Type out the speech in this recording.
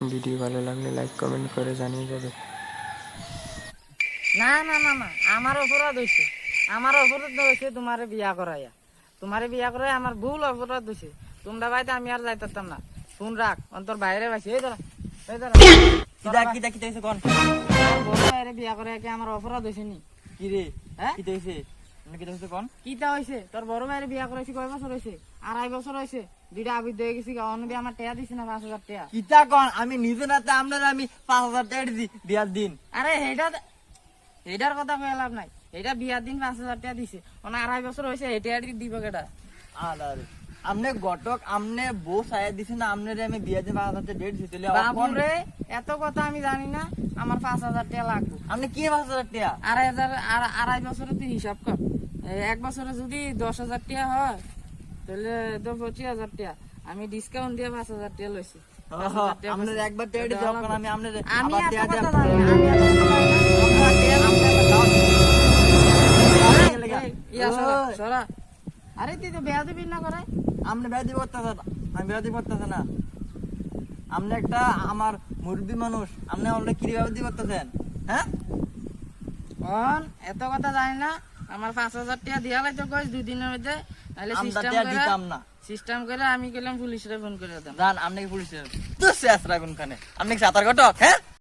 Video ভালো লাগলে like comment করে জানিয়ে যাবে। না না না না, আমার অপরাধ হয়েছে। আমার অপরাধ হয়েছে তোমারে বিয়া করাইয়া। তোমারে বিয়া করাই আমার ভুল অপরাধ হয়েছে। তোমরা ভাইতে আমি আর যাইতাম না। ফোন রাখ, অন্তর বাইরে বাসি। এই ধরা, এই ধরা। কিতা হইছে কোন? তোর বড় বাইরে বিয়া করাইয়া আমার অপরাধ হয়েছে নি? কি রে? হ্যাঁ? কিতা হইছে? কিতা হইছে কোন? কিতা হয়েছে? তোর বড় বাইরে বিয়া করাইছি কয় বছর হয়েছে? 2.5 বছর হয়েছে। দুইটা আবিদ হয়ে গেছি, অনবি আমার টেয়া দিছি না 5,000 টাকা। কিতা কোন? আমি নিজে নাতে আপনার আমি 5,000 টাকা দিছি বিয়ার দিন। আরে এইটার কথা কয়ে লাভ নাই। এটা বিয়ার দিন 5,000 টাকা দিছে। 2.5 বছর হয়েছে, এটা দিব কেটা? আরে আমনে গটক আমনে বউ সায়া দিছে না, আমনে আমি বিয়ার দিন 5,000 টাকা ডেট দিতে লিয়া। বাবুরে, এত কথা আমি জানি না। আমার 5,000 টাকা লাগবে। আমনে কি 5,000 টাকা? 2.5 বছরে তুই হিসাব কর। 1 বছরে যদি 10,000 টাকা হয়, তাহলে তো 25,000 টাকা। আমি ডিসকাউন্ট দিয়ে 5,000 টাকা লইছি। আমনে একবার টাকা দিতে যখন আমি আমনে আমি আবার এত টাকা কথা দেব। জানি না, আমি এত কথা জানি না। আমরা টাকা আমনে আবার দাও। এই, ইয়া সরা, সরা। আরে তুই তো বেয়া দিবি না করে। আমনে বিয়া দিব করতেছ না, আমি বিয়া দিব করতেছ না। আমনে একটা আমার মুরব্বী মানুষ, আমনে অলরেডি কি বিয়া দিব করতেছেন? হ্যাঁ এত কথা জানি না। আমার 5,000 টাকা দিয়া লাগতো কইস 2 দিনের মধ্যে। তাহলে আমরা সিস্টেম টাকা করে দিতাম না। আমি কইলাম পুলিশরে ফোন করে দাম। জান আপনি কি পুলিশ তো শেষ রাখুন খানে আপনি কি সাঁতার ঘটক? হ্যাঁ